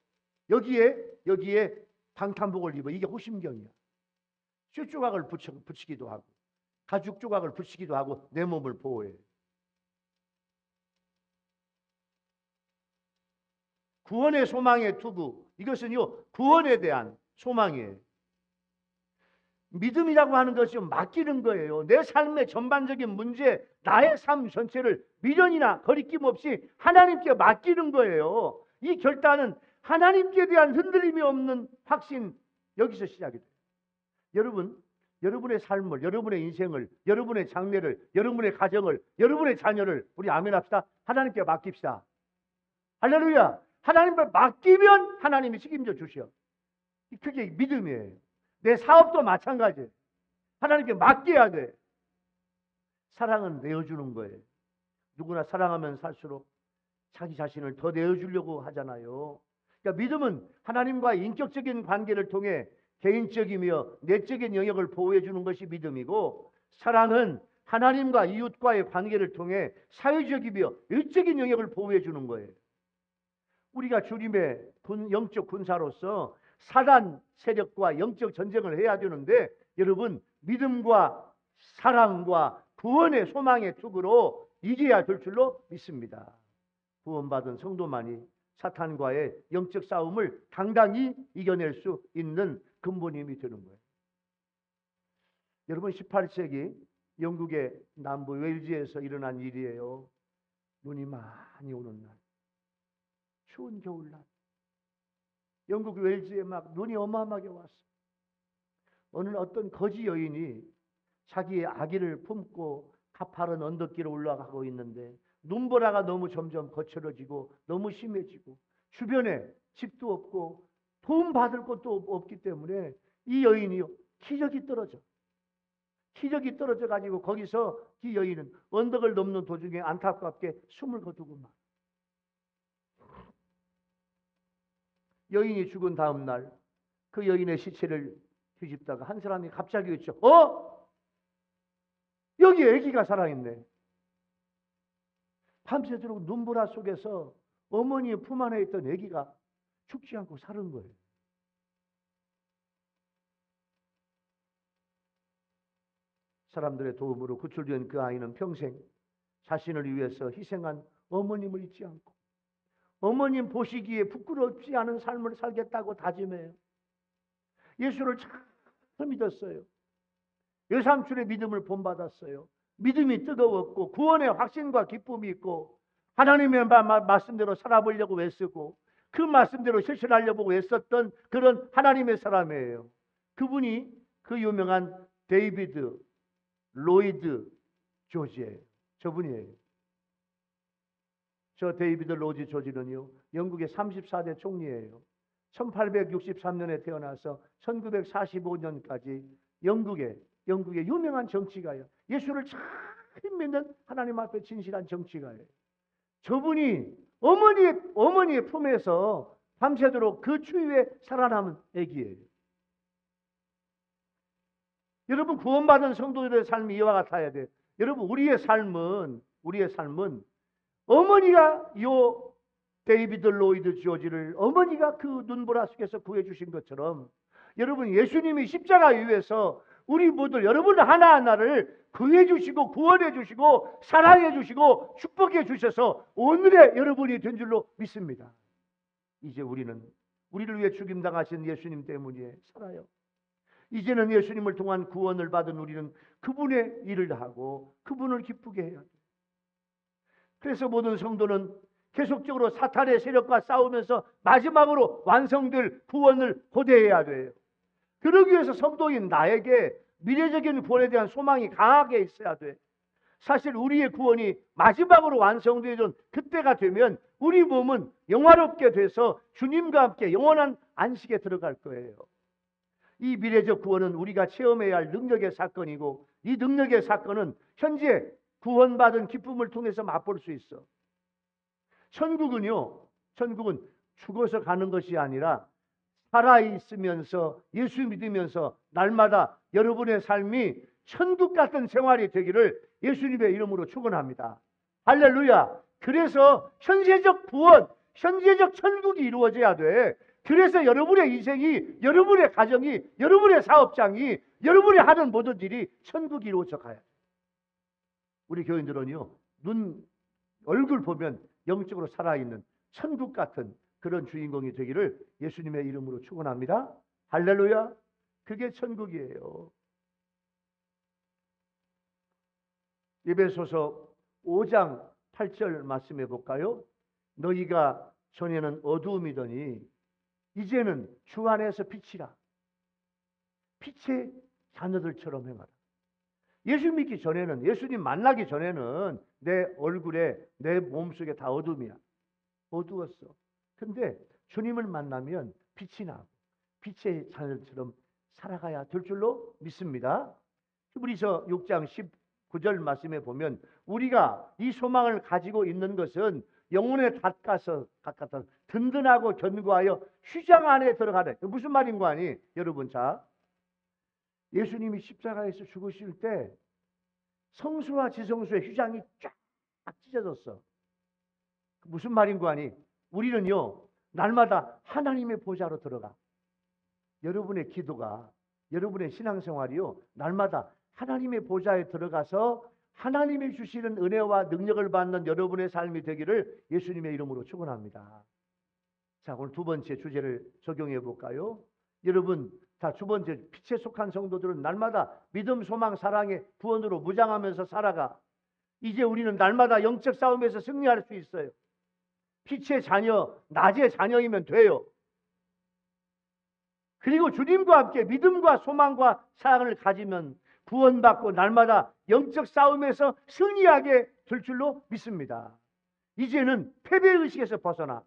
여기에 방탄복을 입어. 이게 호심경이야. 쇠 조각을 붙이기도 하고 가죽 조각을 붙이기도 하고 내 몸을 보호해. 구원의 소망의 투구. 이것은요, 구원에 대한 소망이에요. 믿음이라고 하는 것이 맡기는 거예요. 내 삶의 전반적인 문제, 나의 삶 전체를 미련이나 거리낌 없이 하나님께 맡기는 거예요. 이 결단은 하나님께 대한 흔들림이 없는 확신, 여기서 시작이 돼요. 여러분의 삶을, 여러분의 인생을, 여러분의 장래를, 여러분의 가정을, 여러분의 자녀를 우리 아멘 합시다. 하나님께 맡깁시다. 할렐루야. 하나님께 맡기면 하나님이 책임져 주셔. 그게 믿음이에요. 내 사업도 마찬가지예요. 하나님께 맡겨야 돼. 사랑은 내어주는 거예요. 누구나 사랑하면 살수록 자기 자신을 더 내어주려고 하잖아요. 그러니까 믿음은 하나님과의 인격적인 관계를 통해 개인적이며 내적인 영역을 보호해 주는 것이 믿음이고, 사랑은 하나님과 이웃과의 관계를 통해 사회적이며 일적인 영역을 보호해 주는 거예요. 우리가 주님의 영적 군사로서 사단 세력과 영적 전쟁을 해야 되는데, 여러분 믿음과 사랑과 구원의 소망의 투구로 이겨야 될 줄로 믿습니다. 구원받은 성도만이 사탄과의 영적 싸움을 당당히 이겨낼 수 있는 근본이 힘이 되는 거예요. 여러분 18세기 영국의 남부 웨일즈에서 일어난 일이에요. 눈이 많이 오는 날, 추운 겨울날, 영국 웨일즈에 막 눈이 어마어마하게 왔어. 어떤 거지 여인이 자기의 아기를 품고 가파른 언덕길을 올라가고 있는데 눈보라가 너무 점점 거칠어지고 너무 심해지고 주변에 집도 없고 도움 받을 곳도 없기 때문에 이 여인이 기력이 떨어져 가지고 거기서 이 여인은 언덕을 넘는 도중에 안타깝게 숨을 거두고 막. 여인이 죽은 다음 날 그 여인의 시체를 뒤집다가 한 사람이 갑자기 외쳐, 여기 아기가 살아있네. 밤새도록 눈보라 속에서 어머니의 품 안에 있던 아기가 죽지 않고 사는 거예요. 사람들의 도움으로 구출된 그 아이는 평생 자신을 위해서 희생한 어머님을 잊지 않고 어머님 보시기에 부끄럽지 않은 삶을 살겠다고 다짐해요. 예수를 참 믿었어요. 외삼촌의 믿음을 본받았어요. 믿음이 뜨거웠고 구원의 확신과 기쁨이 있고 하나님의 말씀대로 살아보려고 애쓰고 그 말씀대로 실천하려고 애썼던 그런 하나님의 사람이에요. 그분이 그 유명한 데이비드 로이드 조지예요. 저분이에요. 저 데이비드 로이드 조지는요, 영국의 34대 총리예요. 1863년에 태어나서 1945년까지 영국의 유명한 정치가예요. 예수를 참 믿는 하나님 앞에 진실한 정치가예요. 저분이 어머니의 품에서 밤새도록 그 추위에 살아남은 아기예요. 여러분 구원받은 성도들의 삶이 이와 같아야 돼요. 여러분 우리의 삶은 어머니가 데이비드 로이드 조지를 어머니가 그 눈보라 속에서 구해 주신 것처럼 여러분, 예수님이 십자가 위에서 우리 모두 여러분 하나하나를 구해 주시고 구원해 주시고 사랑해 주시고 축복해 주셔서 오늘의 여러분이 된 줄로 믿습니다. 이제 우리는 우리를 위해 죽임당하신 예수님 때문에 살아요. 이제는 예수님을 통한 구원을 받은 우리는 그분의 일을 하고 그분을 기쁘게 해야 돼요. 그래서 모든 성도는 계속적으로 사탄의 세력과 싸우면서 마지막으로 완성될 구원을 고대해야 돼요. 그러기 위해서 성도인 나에게 미래적인 구원에 대한 소망이 강하게 있어야 돼. 사실 우리의 구원이 마지막으로 완성되던 그때가 되면 우리 몸은 영화롭게 돼서 주님과 함께 영원한 안식에 들어갈 거예요. 이 미래적 구원은 우리가 체험해야 할 능력의 사건이고, 이 능력의 사건은 현재 구원받은 기쁨을 통해서 맛볼 수 있어. 천국은 죽어서 가는 것이 아니라 살아있으면서 예수 믿으면서 날마다 여러분의 삶이 천국 같은 생활이 되기를 예수님의 이름으로 축원합니다. 할렐루야. 그래서 현재적 구원, 현재적 천국이 이루어져야 돼. 그래서 여러분의 인생이, 여러분의 가정이, 여러분의 사업장이, 여러분이 하는 모든 일이 천국이 이루어져 가야 돼. 우리 교인들은요, 얼굴 보면 영적으로 살아있는 천국 같은 그런 주인공이 되기를 예수님의 이름으로 축원합니다. 할렐루야. 그게 천국이에요. 에베소서 5장 8절 말씀해 볼까요? 너희가 전에는 어두움이더니 이제는 주 안에서 빛이라. 빛의 자녀들처럼 행하라. 예수 믿기 전에는, 예수님 만나기 전에는 내 얼굴에, 내 몸속에 다 어둠이야. 어두웠어. 근데 주님을 만나면 빛이 나고 빛의 자녀들처럼 살아가야 될 줄로 믿습니다. 히브리서 6장 19절 말씀에 보면 우리가 이 소망을 가지고 있는 것은 영혼에 가까서 든든하고 견고하여 휘장 안에 들어가는, 무슨 말인 거 아니? 여러분, 자, 예수님이 십자가에서 죽으실 때 성수와 지성수의 휘장이 쫙 찢어졌어. 무슨 말인 거 아니? 우리는요, 날마다 하나님의 보좌로 들어가. 여러분의 기도가, 여러분의 신앙생활이요, 날마다 하나님의 보좌에 들어가서 하나님이 주시는 은혜와 능력을 받는 여러분의 삶이 되기를 예수님의 이름으로 축원합니다. 자, 오늘 두 번째 주제를 적용해 볼까요? 여러분, 자, 두 번째, 빛에 속한 성도들은 날마다 믿음, 소망, 사랑의 구원으로 무장하면서 살아가. 이제 우리는 날마다 영적 싸움에서 승리할 수 있어요. 빛의 자녀, 낮의 자녀이면 돼요. 그리고 주님과 함께 믿음과 소망과 사랑을 가지면 구원받고 날마다 영적 싸움에서 승리하게 될 줄로 믿습니다. 이제는 패배의식에서 벗어나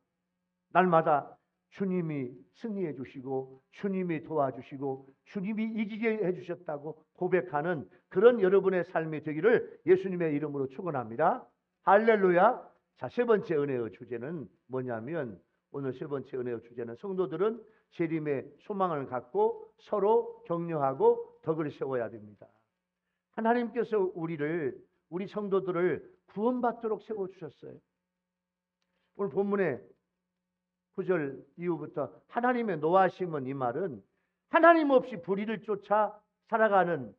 날마다 주님이 승리해 주시고 주님이 도와주시고 주님이 이기게 해주셨다고 고백하는 그런 여러분의 삶이 되기를 예수님의 이름으로 축원합니다. 할렐루야. 자, 세 번째 은혜의 주제는 뭐냐면, 오늘 세 번째 은혜의 주제는 성도들은 재림의 소망을 갖고 서로 격려하고 덕을 세워야 됩니다. 하나님께서 우리 성도들을 구원받도록 세워주셨어요. 오늘 본문의 9절 이후부터 하나님의 노하심은, 이 말은 하나님 없이 불의를 쫓아 살아가는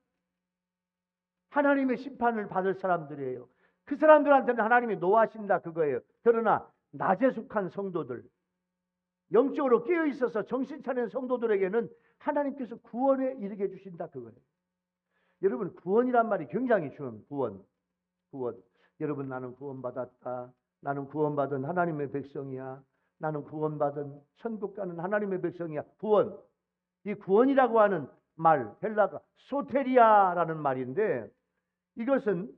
하나님의 심판을 받을 사람들이에요. 그 사람들한테는 하나님이 노하신다 그거예요. 그러나 낮에 속한 성도들, 영적으로 깨어있어서 정신 차린 성도들에게는 하나님께서 구원에 이르게 해주신다 그거예요. 여러분, 구원이란 말이 굉장히 중요해요. 구원. 여러분, 나는 구원받았다. 나는 구원받은 하나님의 백성이야. 나는 구원받은 천국 가는 하나님의 백성이야. 구원. 이 구원이라고 하는 말, 헬라가 소테리아라는 말인데, 이것은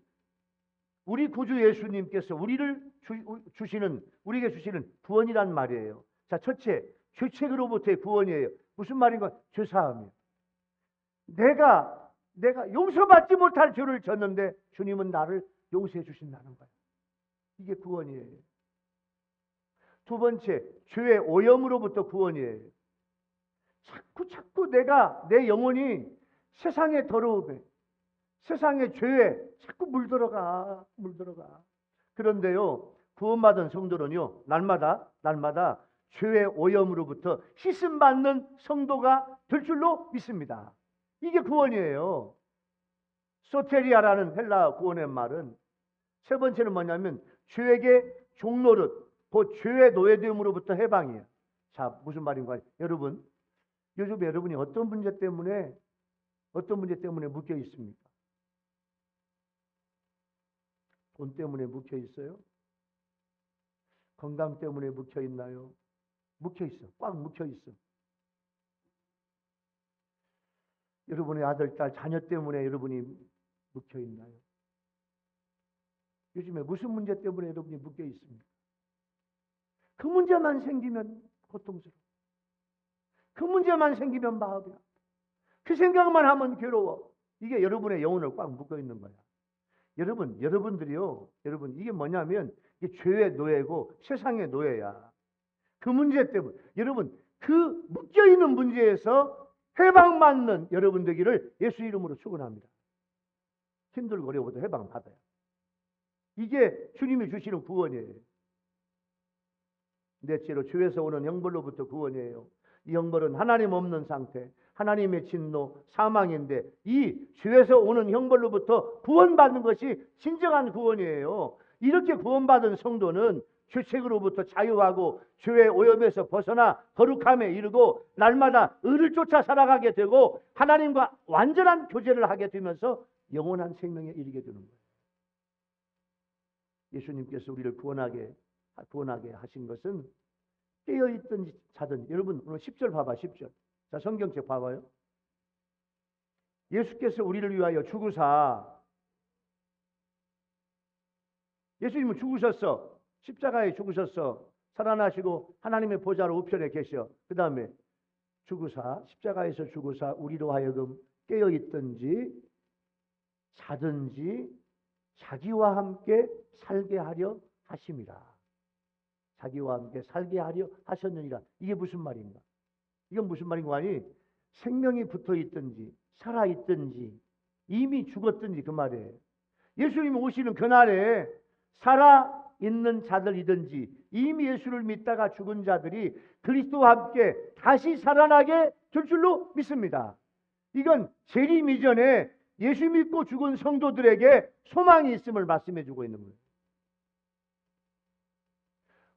우리 구주 예수님께서 우리에게 주시는 구원이란 말이에요. 자, 첫째, 죄책으로부터의 구원이에요. 무슨 말인가? 죄사함이에요. 내가 용서받지 못할 죄를 졌는데 주님은 나를 용서해 주신다는 거예요. 이게 구원이에요. 두 번째, 죄의 오염으로부터 구원이에요. 자꾸 내 영혼이 세상의 더러움에, 세상의 죄에 자꾸 물들어가. 그런데요, 구원받은 성도는요, 날마다 죄의 오염으로부터 씻음받는 성도가 될 줄로 믿습니다. 이게 구원이에요. 소테리아라는 헬라 구원의 말은 세 번째는 뭐냐면 죄에게 종노릇, 그 죄의 노예됨으로부터 해방이에요. 자, 무슨 말인가? 여러분, 요즘 여러분이 어떤 문제 때문에 묶여 있습니까? 돈 때문에 묶여 있어요? 건강 때문에 묶여 있나요? 묶여 있어. 꽉 묶여 있어. 여러분의 아들, 딸, 자녀 때문에 여러분이 묶여 있나요? 요즘에 무슨 문제 때문에 여러분이 묶여 있습니까? 그 문제만 생기면 고통스러워. 그 문제만 생기면 마음이 아파. 그 생각만 하면 괴로워. 이게 여러분의 영혼을 꽉 묶어 있는 거야. 여러분들이요. 여러분, 이게 뭐냐면 이게 죄의 노예고 세상의 노예야. 그 문제 때문에 여러분 그 묶여 있는 문제에서 해방받는 여러분 되기를 예수 이름으로 축원합니다. 힘들고 어려워도 해방 받아요. 이게 주님이 주시는 구원이에요. 넷째로 죄에서 오는 형벌로부터 구원이에요. 이 형벌은 하나님 없는 상태, 하나님의 진노, 사망인데 이 죄에서 오는 형벌로부터 구원받는 것이 진정한 구원이에요. 이렇게 구원받은 성도는 죄책으로부터 자유하고 죄의 오염에서 벗어나 거룩함에 이르고 날마다 의를 쫓아 살아가게 되고 하나님과 완전한 교제를 하게 되면서 영원한 생명에 이르게 되는 거예요. 예수님께서 우리를 구원하게 하신 것은 깨어있든 자든, 여러분 오늘 10절 봐봐. 10절. 자, 성경책 봐봐요. 예수께서 우리를 위하여 죽으사, 예수님은 죽으셨어. 십자가에 죽으셨어. 살아나시고 하나님의 보좌로 우편에 계셔. 그 다음에 죽으사, 십자가에서 죽으사 우리로 하여금 깨어있든지 자든지 자기와 함께 살게 하려 하심이라. 자기와 함께 살게 하려 하셨느니라. 이게 무슨 말인가? 이건 무슨 말인가 하니 생명이 붙어 있든지 살아 있든지 이미 죽었든지 그 말이에요. 예수님이 오시는 그날에 살아 있는 자들이든지 이미 예수를 믿다가 죽은 자들이 그리스도와 함께 다시 살아나게 될 줄로 믿습니다. 이건 재림 이전에 예수 믿고 죽은 성도들에게 소망이 있음을 말씀해 주고 있는 거예요.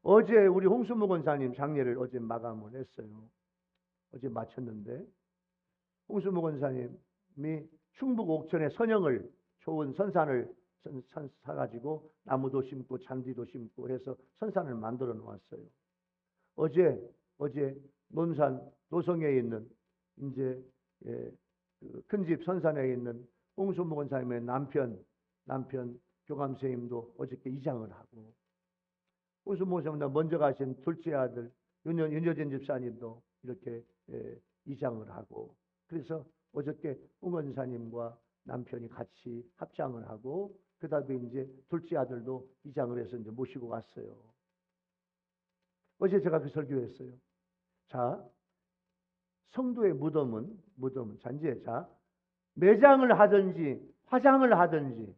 어제 우리 홍수무 권사님 장례를 어제 마감을 했어요. 어제 마쳤는데 홍수무 권사님이 충북 옥천에 선영을 좋은 선산을 사가지고 나무도 심고 잔디도 심고 해서 선산을 만들어 놓았어요. 어제 논산 노성에 있는 이제 큰 집 선산에 있는 홍수무 권사님의 남편 교감선생님도 어저께 이장을 하고 홍수무 권사님보다 먼저 가신 둘째 아들 윤여진 집사님도 이렇게 이장을 하고 그래서 어저께 홍 권사님과 남편이 같이 합장을 하고 그 다음에 이제 둘째 아들도 이장을 해서 이제 모시고 왔어요. 어제 제가 그 설교했어요. 자, 성도의 무덤은 잔지에 자 매장을 하든지 화장을 하든지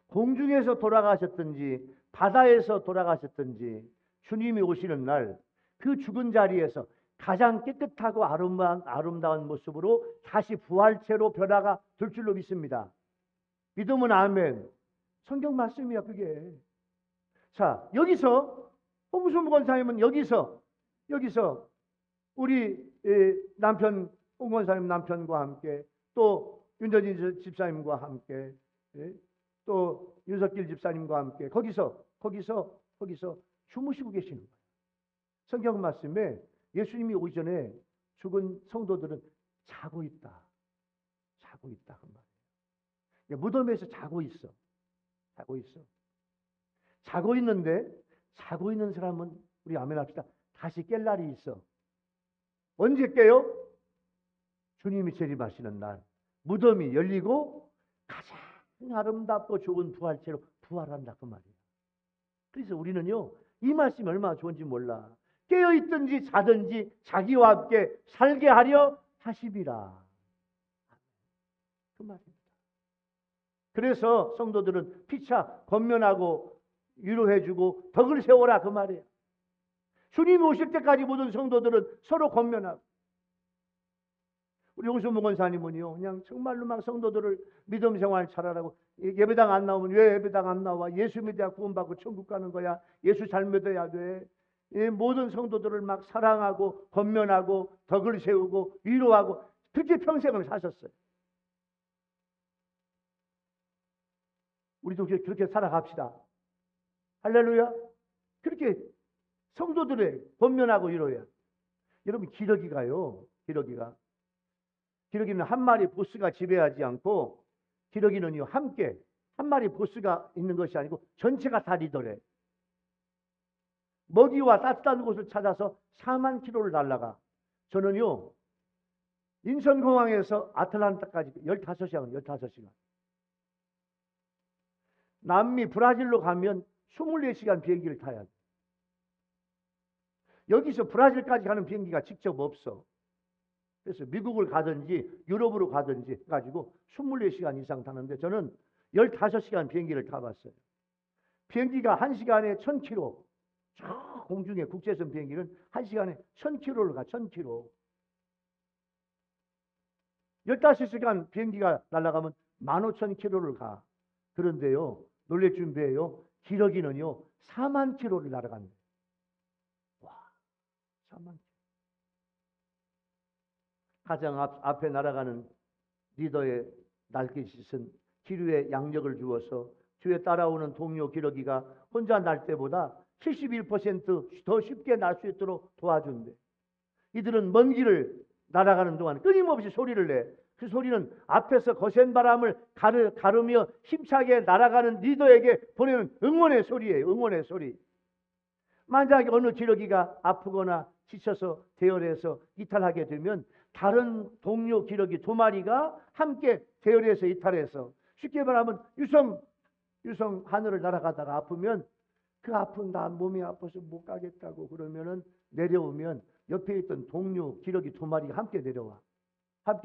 공중에서 돌아가셨든지 바다에서 돌아가셨든지 주님이 오시는 날 그 죽은 자리에서 가장 깨끗하고 아름다운 모습으로 다시 부활체로 변화가 될 줄로 믿습니다. 믿으면 아멘. 성경 말씀이야 그게. 자, 여기서 홍수무 권사님은 여기서 우리 남편 홍 권사님 남편과 함께 또 윤여진 집사님과 함께 또 윤석길 집사님과 함께 거기서 주무시고 계시는 거예요. 성경 말씀에 예수님이 오기 전에 죽은 성도들은 자고 있다 그 말이에요. 무덤에서 자고 있어. 자고 있는데 자고 있는 사람은 우리 아멘 합시다. 다시 깰 날이 있어. 언제 깨요? 주님이 재림하시는 날 무덤이 열리고 가장 아름답고 좋은 부활체로 부활한다 그 말이에요. 그래서 우리는요 이 말씀이 얼마나 좋은지 몰라. 깨어있든지 자든지 자기와 함께 살게 하려 하심이라 그 말입니다. 그래서 성도들은 피차 권면하고 위로해주고 덕을 세워라 그 말이에요. 주님이 오실 때까지 모든 성도들은 서로 권면하고, 우리 홍수무 권사님은요, 그냥 정말로 막 성도들을 믿음 생활 잘하라고, 예배당 안 나오면 왜 예배당 안 나와? 예수 믿어야 구원받고 천국 가는 거야. 예수 잘 믿어야 돼. 모든 성도들을 막 사랑하고 권면하고 덕을 세우고 위로하고 그렇게 평생을 사셨어요. 우리도 그렇게 살아갑시다. 할렐루야. 그렇게 성도들의 권면하고 위로해야. 여러분, 기러기가요, 기러기는 한 마리 보스가 지배하지 않고, 기러기는요, 함께 한 마리 보스가 있는 것이 아니고 전체가 다 리더래. 먹이와 따뜻한 곳을 찾아서 4만 킬로를 날아가. 저는요, 인천공항에서 아틀란타까지 15시간. 남미 브라질로 가면 24시간 비행기를 타야 돼. 여기서 브라질까지 가는 비행기가 직접 없어. 그래서 미국을 가든지 유럽으로 가든지 해가지고 24시간 이상 타는데, 저는 15시간 비행기를 타봤어요. 비행기가 1시간에 1000km. 저 공중에 국제선 비행기는 1시간에 1000km를 가. 1000km. 15시간 비행기가 날아가면 15,000km를 가. 그런데요, 놀랄 준비해요. 기러기는요 4만 킬로를 날아간대. 와, 4만 킬로. 가장 앞에 날아가는 리더의 날개짓은 기류에 양력을 주어서 뒤에 따라오는 동료 기러기가 혼자 날 때보다 71% 더 쉽게 날 수 있도록 도와준대. 이들은 먼 길을 날아가는 동안 끊임없이 소리를 내. 그 소리는 앞에서 거센 바람을 가르며 힘차게 날아가는 리더에게 보내는 응원의 소리예요. 응원의 소리. 만약에 어느 기러기가 아프거나 지쳐서 대열에서 이탈하게 되면 다른 동료 기러기 2마리가 함께 대열에서 이탈해서, 쉽게 말하면 유성 하늘을 날아가다가 아프면, 그 아픈 나 몸이 아파서 못 가겠다고 그러면은 내려오면 옆에 있던 동료 기러기 2마리가 함께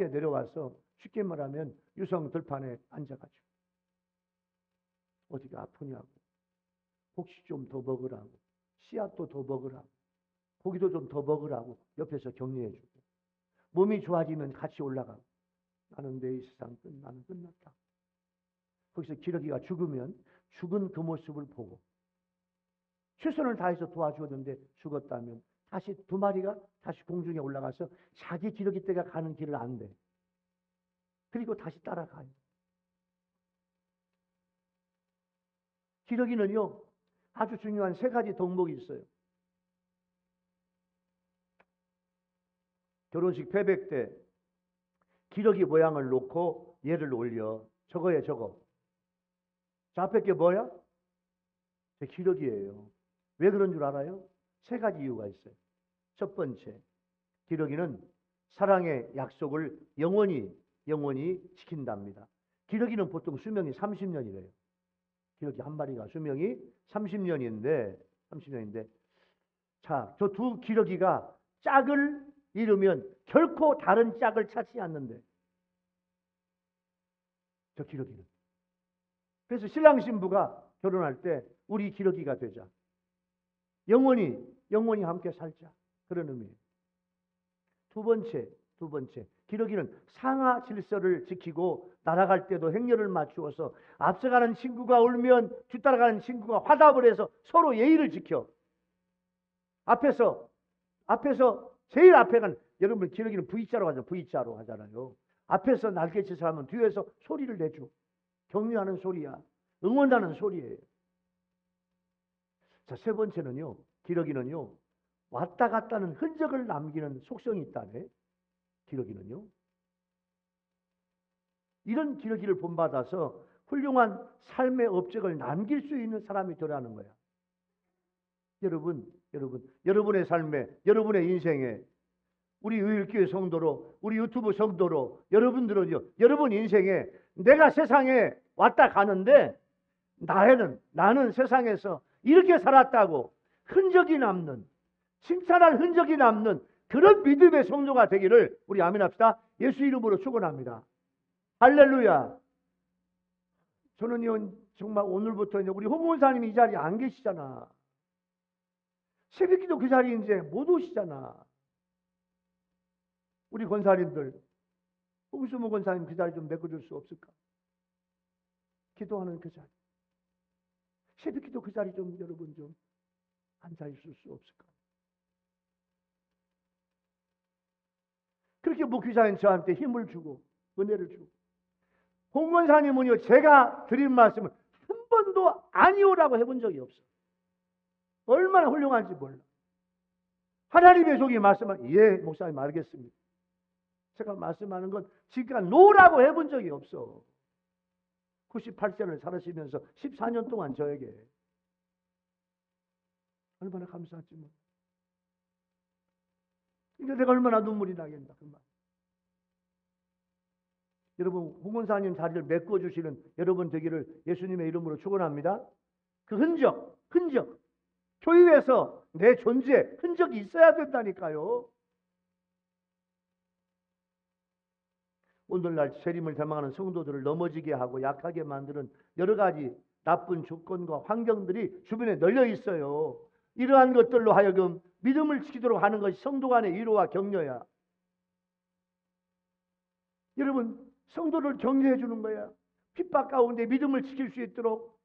내려와서 쉽게 말하면 유성 들판에 앉아가지고 어디가 아프냐고, 혹시 좀 더 먹으라고, 씨앗도 더 먹으라고, 고기도 좀 더 먹으라고 옆에서 격려해주고, 몸이 좋아지면 같이 올라가고, 나는 내 이 세상 나는 끝났다. 거기서 기러기가 죽으면 죽은 그 모습을 보고 최선을 다해서 도와주었는데 죽었다면 다시 2마리가 다시 공중에 올라가서 자기 기러기 떼가 가는 길을 안대. 그리고 다시 따라가요. 기러기는요 아주 중요한 3가지 덕목이 있어요. 결혼식 패백 때 기러기 모양을 놓고 얘를 올려. 저거예요, 저거. 저 앞에 게 뭐야? 제 기러기예요. 왜 그런 줄 알아요? 3가지 이유가 있어요. 첫 번째, 기러기는 사랑의 약속을 영원히 지킨답니다. 기러기는 보통 수명이 30년이래요. 기러기 한 마리가 수명이 30년인데, 자, 저 2 기러기가 짝을 이루면 결코 다른 짝을 찾지 않는데, 저 기러기는. 그래서 신랑 신부가 결혼할 때 우리 기러기가 되자. 영원히 함께 살자. 그런 의미예요. 두 번째, 기러기는 상하 질서를 지키고 날아갈 때도 행렬을 맞추어서 앞서가는 친구가 울면 뒤따라가는 친구가 화답을 해서 서로 예의를 지켜. 앞에서 제일 앞에 간, 여러분 기러기는 V자로 하잖아요. 앞에서 날개짓을 하면 뒤에서 소리를 내줘. 격려하는 소리야. 응원하는 소리예요. 자, 3번째는요. 기러기는요. 왔다 갔다는 흔적을 남기는 속성이 있다네. 기러기는요. 이런 기러기를 본받아서 훌륭한 삶의 업적을 남길 수 있는 사람이 되라는 거야. 여러분의 삶에, 여러분의 인생에, 우리 의일교회 성도로, 우리 유튜브 성도로, 여러분들은요, 여러분 인생에 내가 세상에 왔다 가는데 나는 세상에서 이렇게 살았다고 흔적이 남는, 칭찬할 흔적이 남는 그런 믿음의 성도가 되기를 우리 아멘합시다. 예수 이름으로 축원합니다. 할렐루야. 저는요 정말 오늘부터 우리 홍 원사님이 이 자리에 안 계시잖아. 새벽기도 그 자리에 이제 못 오시잖아. 우리 권사님들, 홍수모 권사님 그 자리 좀 메꿔줄 수 없을까? 기도하는 그 자리. 새벽기도 그 자리 좀 여러분 좀 앉아있을 수 없을까? 그렇게 목회자인 저한테 힘을 주고 은혜를 주고, 홍 권사님은요, 제가 드린 말씀을 한 번도 아니오라고 해본 적이 없어. 얼마나 훌륭한지 몰라. 하나님의 종이 말씀하면 예, 목사님 알겠습니다. 제가 말씀하는 건 지금까지 노라고 해본 적이 없어. 98세를 살아시면서 14년 동안 저에게 얼마나 감사하지 뭐. 그러니까 내가 얼마나 눈물이 나겠나 그 말. 여러분, 홍원사님 자리를 메꿔주시는 여러분 되기를 예수님의 이름으로 축원합니다. 그 흔적, 교회에서 내 존재, 흔적이 있어야 된다니까요. 오늘날 세림을 대망하는 성도들을 넘어지게 하고 약하게 만드는 여러 가지 나쁜 조건과 환경들이 주변에 널려 있어요. 이러한 것들로 하여금 믿음을 지키도록 하는 것이 성도 간의 위로와 격려야. 여러분, 성도를 격려해 주는 거야. 핍박 가운데 믿음을 지킬 수 있도록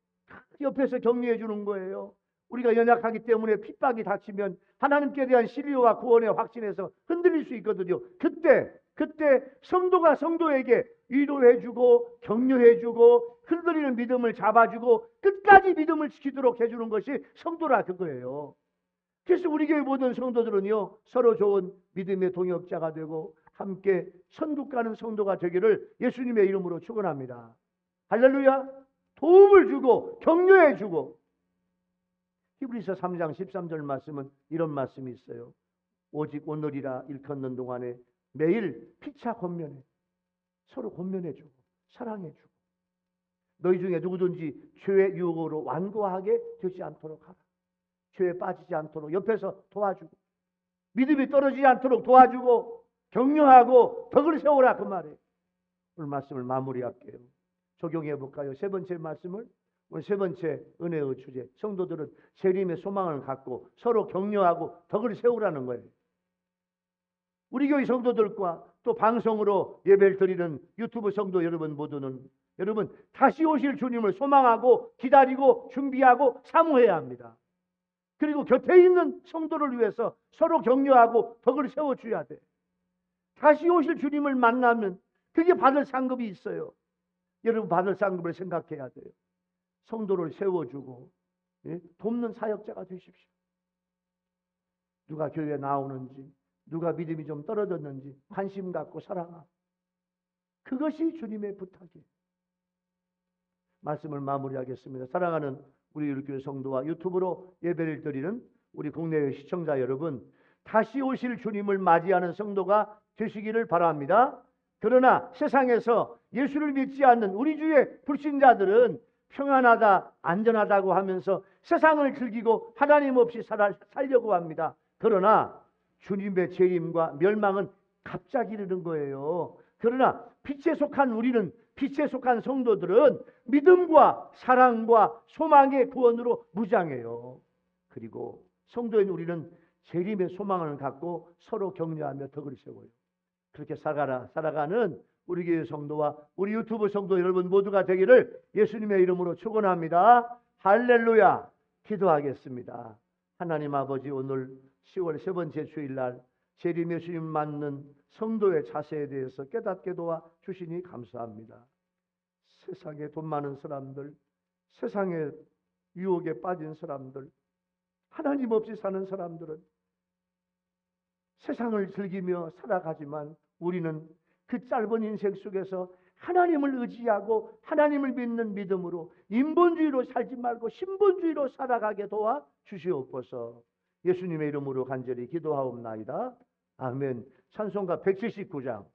옆에서 격려해 주는 거예요. 우리가 연약하기 때문에 핍박이 닥치면 하나님께 대한 신뢰와 구원의 확신에서 흔들릴 수 있거든요. 그때 성도가 성도에게 위로해주고 격려해주고 흔들리는 믿음을 잡아주고 끝까지 믿음을 지키도록 해주는 것이 성도라 그거예요. 그래서 우리 교회 모든 성도들은요, 서로 좋은 믿음의 동역자가 되고 함께 천국 가는 성도가 되기를 예수님의 이름으로 축원합니다. 할렐루야. 도움을 주고 격려해주고. 히브리서 3장 13절 말씀은 이런 말씀이 있어요. 오직 오늘이라 일컫는 동안에 매일 피차 권면해, 서로 권면해주고 사랑해주고, 너희 중에 누구든지 죄의 유혹으로 완고하게 되지 않도록 하라. 죄에 빠지지 않도록 옆에서 도와주고, 믿음이 떨어지지 않도록 도와주고 격려하고 덕을 세우라 그 말이에요. 오늘 말씀을 마무리할게요. 적용해 볼까요? 세 번째 말씀을, 오늘 세 번째 은혜의 주제, 성도들은 재림의 소망을 갖고 서로 격려하고 덕을 세우라는 거예요. 우리 교회 성도들과 또 방송으로 예배를 드리는 유튜브 성도 여러분 모두는 여러분 다시 오실 주님을 소망하고 기다리고 준비하고 사모해야 합니다. 그리고 곁에 있는 성도를 위해서 서로 격려하고 덕을 세워줘야 돼. 다시 오실 주님을 만나면 그게 받을 상급이 있어요. 여러분 받을 상급을 생각해야 돼요. 성도를 세워주고 돕는 사역자가 되십시오. 누가 교회에 나오는지, 누가 믿음이 좀 떨어졌는지 관심 갖고 사랑하고, 그것이 주님의 부탁이에요. 말씀을 마무리하겠습니다. 사랑하는 우리 우리교회 성도와 유튜브로 예배를 드리는 우리 국내의 시청자 여러분, 다시 오실 주님을 맞이하는 성도가 되시기를 바랍니다. 그러나 세상에서 예수를 믿지 않는 우리 주의 불신자들은 평안하다, 안전하다고 하면서 세상을 즐기고 하나님 없이 살려고 합니다. 그러나 주님의 재림과 멸망은 갑자기 이르는 거예요. 그러나 빛에 속한 우리는, 빛에 속한 성도들은 믿음과 사랑과 소망의 구원으로 무장해요. 그리고 성도인 우리는 재림의 소망을 갖고 서로 격려하며 덕을 세워요. 그렇게 살아가는 우리 교회 성도와 우리 유튜브 성도 여러분 모두가 되기를 예수님의 이름으로 축원합니다. 할렐루야. 기도하겠습니다. 하나님 아버지, 오늘 10월 세 번째 주일날 재림의 주님 맞는 성도의 자세에 대해서 깨닫게 도와 주시니 감사합니다. 세상에 돈 많은 사람들, 세상에 유혹에 빠진 사람들, 하나님 없이 사는 사람들은 세상을 즐기며 살아가지만 우리는 그 짧은 인생 속에서 하나님을 의지하고 하나님을 믿는 믿음으로 인본주의로 살지 말고 신본주의로 살아가게 도와 주시옵소서. 예수님의 이름으로 간절히 기도하옵나이다. 아멘. 찬송가 179장